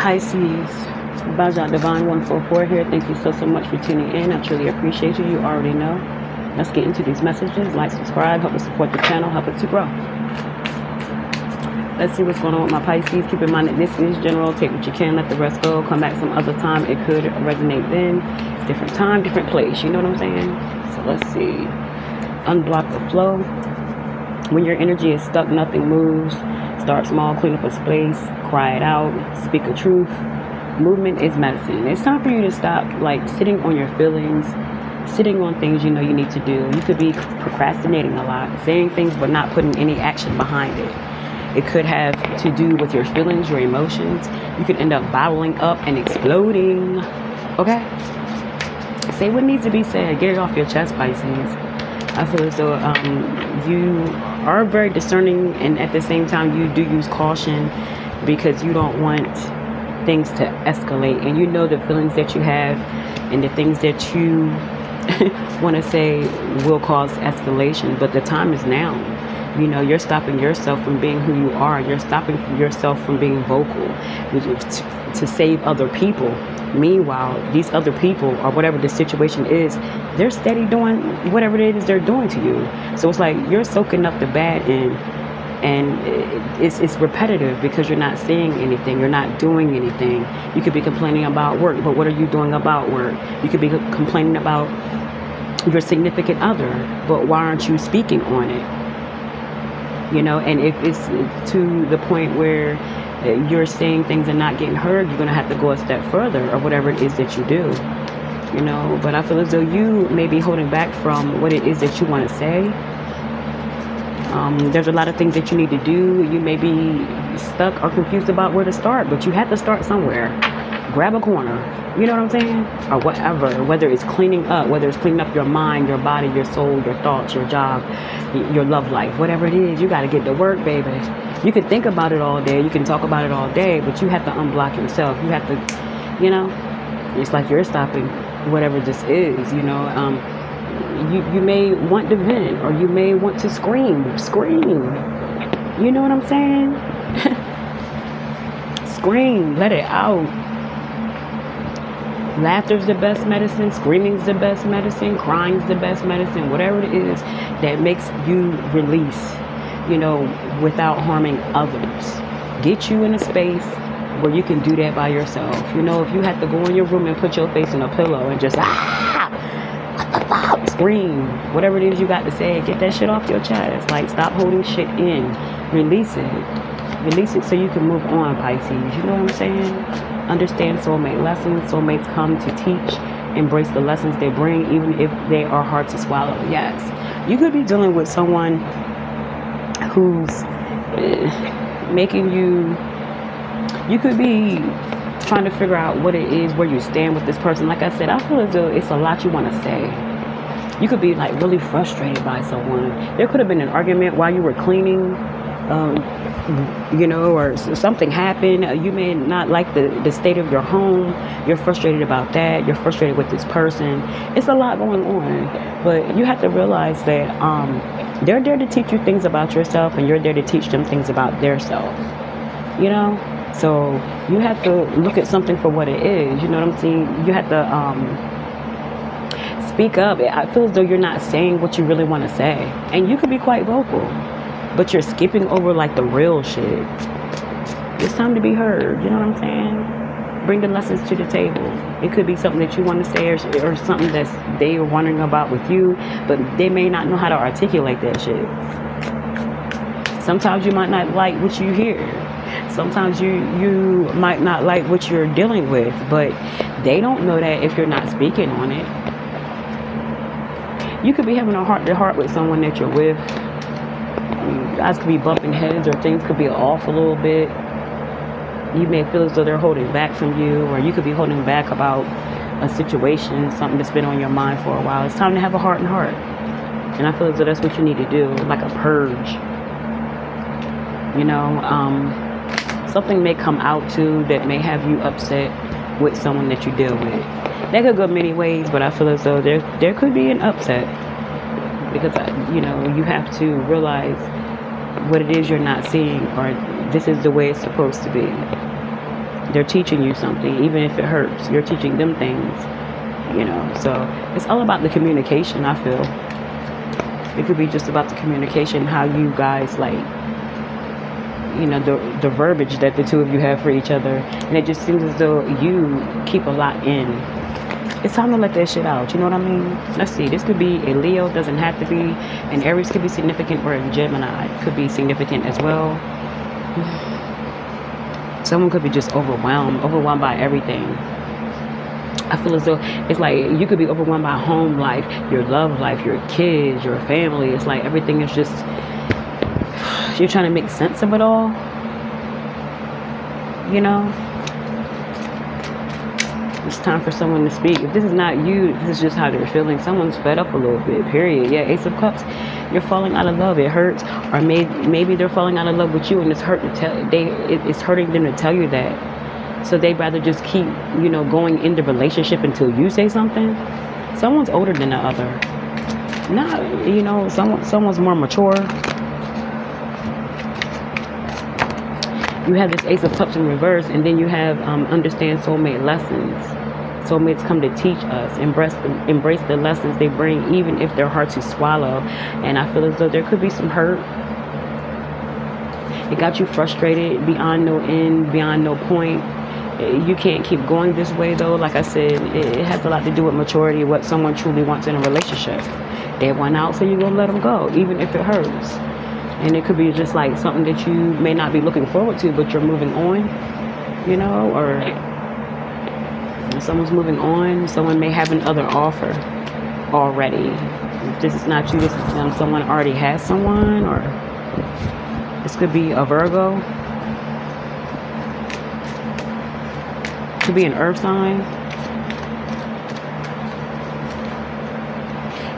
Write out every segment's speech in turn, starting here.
Pisces, Baja Divine 144 here. Thank you so much for tuning in. I truly appreciate you. You already know. Let's get into these messages. Like, subscribe, help us support the channel, help it to grow. Let's see what's going on with my Pisces. Keep in mind that this is general. Take what you can, let the rest go. Come back some other time. It could resonate then. It's different time, different place. You know what I'm saying? So let's see. Unblock the flow. When your energy is stuck, nothing moves. Start small, clean up a space, cry it out, speak a truth. Movement is medicine. It's time for you to stop like sitting on your feelings, sitting on things you know you need to do. You could be procrastinating a lot, saying things but not putting any action behind it. It could have to do with your feelings, your emotions. You could end up bottling up and exploding. Okay? Say what needs to be said. Get it off your chest, Pisces. I feel as though you are very discerning, and at the same time you do use caution because you don't want things to escalate, and you know the feelings that you have and the things that you want to say will cause escalation, but the time is now. You know, you're stopping yourself from being who you are. You're stopping yourself from being vocal to save other people. Meanwhile, these other people, or whatever the situation is, they're steady doing whatever it is they're doing to you. So it's like you're soaking up the bad and it's repetitive because you're not saying anything. You're not doing anything. You could be complaining about work, but what are you doing about work? You could be complaining about your significant other, but why aren't you speaking on it? You know, and if it's to the point where you're saying things and not getting heard, you're going to have to go a step further, or whatever it is that you do, you know. But I feel as though you may be holding back from what it is that you want to say. There's a lot of things that you need to do. You may be stuck or confused about where to start, but you have to start somewhere. Grab a corner, you know what I'm saying? Or whatever, whether it's cleaning up, whether it's cleaning up your mind, your body, your soul, your thoughts, your job, your love life, whatever it is, you got to get to work, baby. You can think about it all day, you can talk about it all day, but you have to unblock yourself. You have to, you know, it's like you're stopping whatever this is, you know. You may want to vent, or you may want to scream, you know what I'm saying? Scream, let it out. Laughter's the best medicine, screaming's the best medicine, crying's the best medicine, whatever it is that makes you release, you know, without harming others. Get you in a space where you can do that by yourself. You know, if you have to go in your room and put your face in a pillow and just scream, whatever it is you got to say, get that shit off your chest. Like, stop holding shit in. Release it so you can move on, Pisces. You know what I'm saying? Understand soulmate lessons. Soulmates come to teach. Embrace the lessons they bring, even if they are hard to swallow. Yes, you could be dealing with someone who's making you could be trying to figure out what it is, where you stand with this person. Like I said, I feel as though it's a lot you want to say. You could be like really frustrated by someone. There could have been an argument while you were cleaning, you know, or something happened. You may not like the state of your home. You're frustrated about that. You're frustrated with this person. It's a lot going on, but you have to realize that they're there to teach you things about yourself, and you're there to teach them things about their self, you know. So you have to look at something for what it is. You know what I'm saying? You have to speak up. I feel as though you're not saying what you really want to say, and you could be quite vocal, but you're skipping over like the real shit. It's time to be heard. You know what I'm saying? Bring the lessons to the table. It could be something that you want to say, or something that they are wondering about with you, but they may not know how to articulate that shit. Sometimes you might not like what you hear. Sometimes you might not like what you're dealing with, but they don't know that if you're not speaking on it. You could be having a heart-to-heart with someone that you're with. You guys could be bumping heads, or things could be off a little bit. You may feel as though they're holding back from you, or you could be holding back about a situation, something that's been on your mind for a while. It's time to have a heart-to-heart. And I feel as though that's what you need to do, like a purge. You know, something may come out too that may have you upset with someone that you deal with. That could go many ways, but I feel as though there could be an upset, because you know, you have to realize what it is you're not seeing, or this is the way it's supposed to be. they're teaching you something, even if it hurts. You're teaching them things, you know. So it's all about the communication, I feel. It could be just about the communication, how you guys like, you know, the verbiage that the two of you have for each other. And it just seems as though you keep a lot in. It's time to let that shit out, you know what I mean? Let's see, this could be a Leo, doesn't have to be. And Aries could be significant, or a Gemini could be significant as well. Someone could be just overwhelmed by everything. I feel as though it's like you could be overwhelmed by home life, your love life, your kids, your family. It's like everything is just, you're trying to make sense of it all, you know? It's time for someone to speak. If this is not you, this is just how they're feeling. Someone's fed up a little bit, period. Yeah, Ace of Cups, you're falling out of love. It hurts. Or maybe they're falling out of love with you, and it's it's hurting them to tell you that. So they'd rather just keep, you know, going in the relationship until you say something. Someone's older than the other. Not, you know, someone's more mature. You have this Ace of Cups in reverse, and then you have understand soulmate lessons. Soulmates come to teach us, embrace the lessons they bring, even if they're hard to swallow. And I feel as though there could be some hurt. It got you frustrated beyond no end, beyond no point. You can't keep going this way, though. Like I said, it has a lot to do with maturity, what someone truly wants in a relationship. They went out, so you're going to let them go, even if it hurts. And it could be just like something that you may not be looking forward to, but you're moving on, you know, or someone's moving on. Someone may have another offer already. If this is not you, this is them. Someone already has someone, or this could be a Virgo. Could be an earth sign.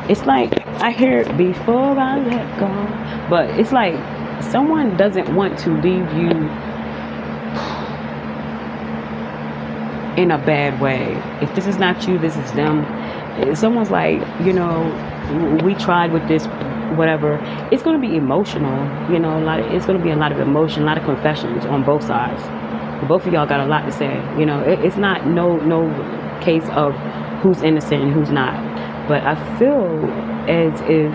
It's like, I hear it before I let go. But it's like someone doesn't want to leave you in a bad way. If this is not you, this is them. Someone's like, you know, we tried with this, whatever. It's going to be emotional, you know, it's going to be a lot of emotion, a lot of confessions on both sides. Both of y'all got a lot to say, you know. It's not no case of who's innocent and who's not. But I feel as if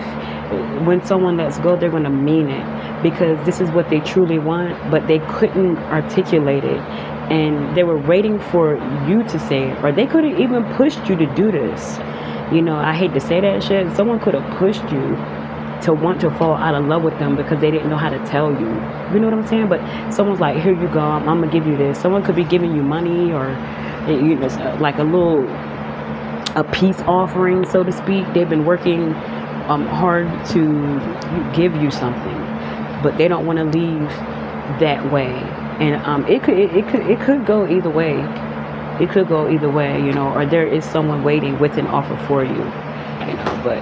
when someone lets go, they're going to mean it, because this is what they truly want, but they couldn't articulate it, and they were waiting for you to say it, or they could have even pushed you to do this. You know, I hate to say that shit. Someone could have pushed you to want to fall out of love with them because they didn't know how to tell you. You know what I'm saying? But someone's like, here you go, I'm going to give you this. Someone could be giving you money, or, you know, like a peace offering, so to speak. They've been working hard to give you something, but they don't want to leave that way. And it could go either way. It could go either way, you know, or there is someone waiting with an offer for you, you know. But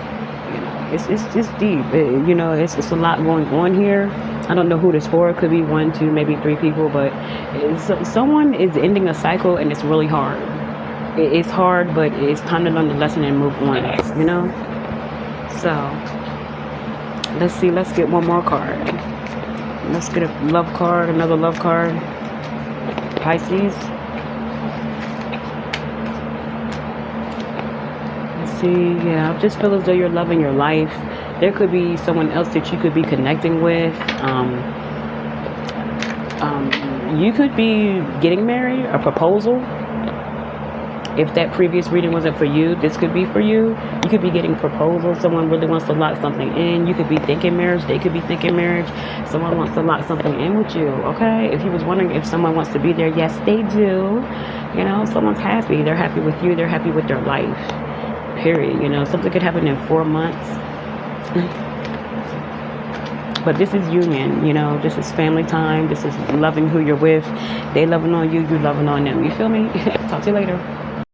you know, it's deep. You know, it's a lot going on here. I don't know who this for. It could be 1, 2, maybe 3 people, but someone is ending a cycle, and it's really hard. It's hard, but it's time to learn the lesson and move on, you know. So let's see, let's get one more card. Let's get a love card, another love card. Pisces. Let's see. Yeah, I just feel as though you're loving your life. There could be someone else that you could be connecting with. You could be getting married, a proposal. If that previous reading wasn't for you, this could be for you. You could be getting proposals. Someone really wants to lock something in. You could be thinking marriage. They could be thinking marriage. Someone wants to lock something in with you, okay? If you was wondering if someone wants to be there, yes, they do. You know, someone's happy. They're happy with you. They're happy with their life, period. You know, something could happen in 4 months. But this is union, you know. This is family time. This is loving who you're with. They loving on you. You loving on them. You feel me? Talk to you later.